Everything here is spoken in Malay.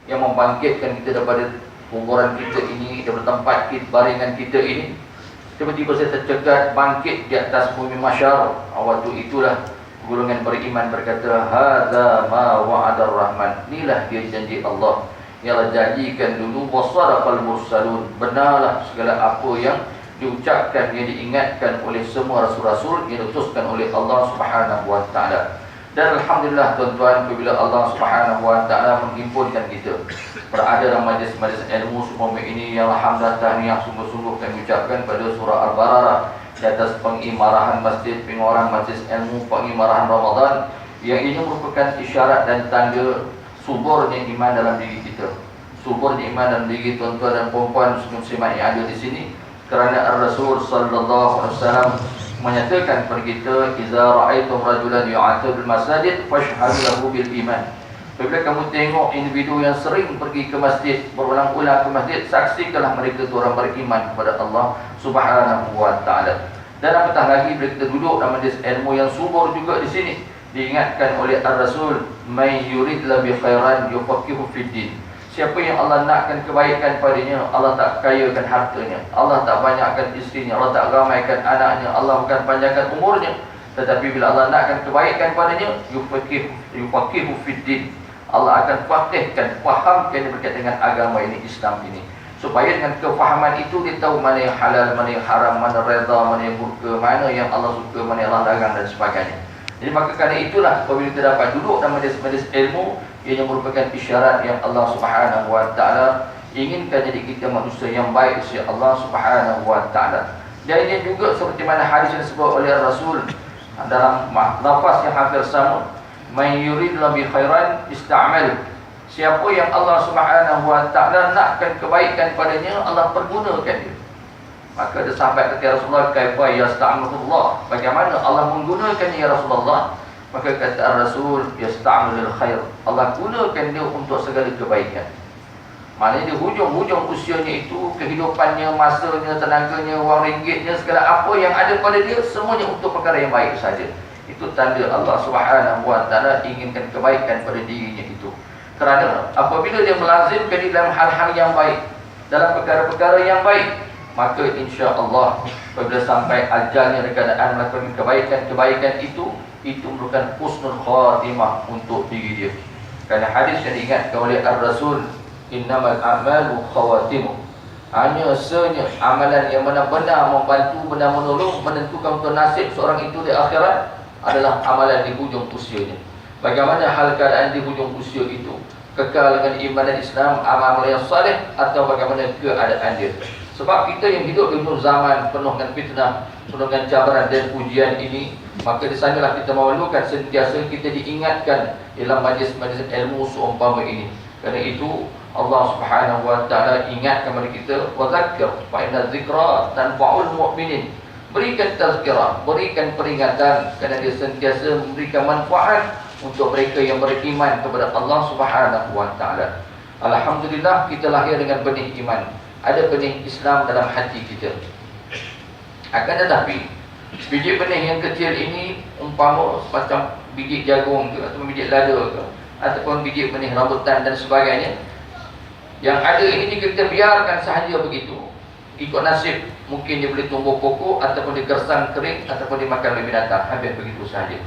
yang membangkitkan kita daripada kuburan kita ini, daripada tempat kita, baringan kita ini. Tiba-tiba saya tercegat bangkit di atas bumi mahsyar. Waktu itulah golongan beriman berkata, hadza ma wa'adar rahman. Inilah dia janji Allah yang Allah janjikan dulu. Wasadaqal mursalun. Benarlah segala apa yang diucapkan, yang diingatkan oleh semua rasul-rasul yang diutuskan oleh Allah Subhanahu wa taala. Dan alhamdulillah tuan-tuan, apabila Allah Subhanahu wa taala menghimpunkan kita berada dalam majlis-majlis ilmu semua ini, yang alhamdulillah tahniah sungguh-sungguh kami ucapkan pada surah Al-Baqarah di atas pengimarahan masjid, pengorang majlis ilmu, pengimarahan Ramadan, yang ini merupakan isyarat dan tanda suburnya iman dalam diri kita. Suburnya iman dalam diri tuan-tuan dan puan-puan muslimat yang ada di sini, kerana Ar-Rasul sallallahu alaihi wasallam menyatakan kepada kita, "Idza ra'aitum rajulan yu'atu bil masajid fashhadu lahu bil iman." Apabila kamu tengok individu yang sering pergi ke masjid, berulang-ulang ke masjid, saksikanlah mereka itu orang beriman kepada Allah Subhanahu wa taala. Dan apatah lagi bila kita duduk dalam majlis ilmu yang subur juga di sini, diingatkan oleh Ar-Rasul, "May yurid bi khairan yufaqihu fid din." Siapa yang Allah nakkan kebaikan padanya, Allah tak kayakan hartanya, Allah tak banyakkan isterinya, Allah tak ramaikan anaknya, Allah bukan panjangkan umurnya. Tetapi bila Allah nakkan kebaikan padanya, yufaqihu fid din, Allah akan fakihkan, fahamkan dia berkaitan dengan agama ini, Islam ini. Supaya dengan kefahaman itu dia tahu mana yang halal, mana yang haram, mana redha, mana yang murka, mana yang Allah suka, mana yang Allah larang dan sebagainya. Jadi maka kerana itulah apabila kita dapat duduk dalam majlis-majlis ilmu, ia merupakan isyarat yang Allah Subhanahu wa taala inginkan jadi kita manusia yang baik sisi Allah Subhanahu wa taala. Dan ini juga seperti mana hadis yang disebut oleh Rasul dalam lafaz yang hampir sama, "Man yurid bi khairan ista'mal." Siapa yang Allah Subhanahu wa taala nakkan kebaikan padanya, Allah pergunakan dia. Maka ada sahabat kata Rasulullah, "Kaifa yasta'malullah?" Bagaimana Allah menggunakannya ya Rasulullah? Maka kata Rasul, "Yasta'malul khair." Allah gunakan dia untuk segala kebaikan. Maknanya di hujung-hujung usianya itu, kehidupannya, masanya, tenaganya, wang ringgitnya, segala apa yang ada pada dia, semuanya untuk perkara yang baik saja. Itu tanda Allah Subhanahu wa taala inginkan kebaikan pada dirinya itu. Kerana apabila dia melazimkan di dalam hal-hal yang baik, dalam perkara-perkara yang baik, maka insya-Allah apabila sampai ajalnya dalam keadaan melakukan kebaikan-kebaikan itu merupakan husnul khatimah untuk diri dia. Kerana hadis yang diingatkan oleh Ar-Rasul, "Innamal a'malu khawatimu." Hanya senya amalan yang benar-benar membantu, benar menolong, menentukan untuk nasib seorang itu di akhirat adalah amalan di hujung usianya. Bagaimana hal keadaan di hujung usia itu? Kekal dengan iman dan Islam, amal yang saleh, atau bagaimana keadaan dia? Sebab kita yang hidup di zaman penuh dengan fitnah, penuh dengan cabaran dan ujian ini, maka di sanalah kita memerlukan sentiasa kita diingatkan dalam majlis-majlis ilmu seumpama ini. Kerana itu Allah Subhanahu wa taala ingatkan kepada kita, "Wa dzakkir fa inna dzikra tanfa'ul mu'minin." Berikan tazkirah, berikan peringatan, kerana dia sentiasa memberikan manfaat untuk mereka yang beriman kepada Allah Subhanahu wa taala. Alhamdulillah kita lahir dengan benih iman, ada benih Islam dalam hati kita. Akan tetapi biji benih yang kecil ini umpama macam biji jagung ke, atau biji lada ke, ataupun biji benih rambutan dan sebagainya, yang ada ini jika kita biarkan sahaja begitu, ikut nasib, mungkin dia boleh tumbuh pokok, ataupun dia gersang kering, ataupun dimakan oleh binatang, habis begitu sahaja.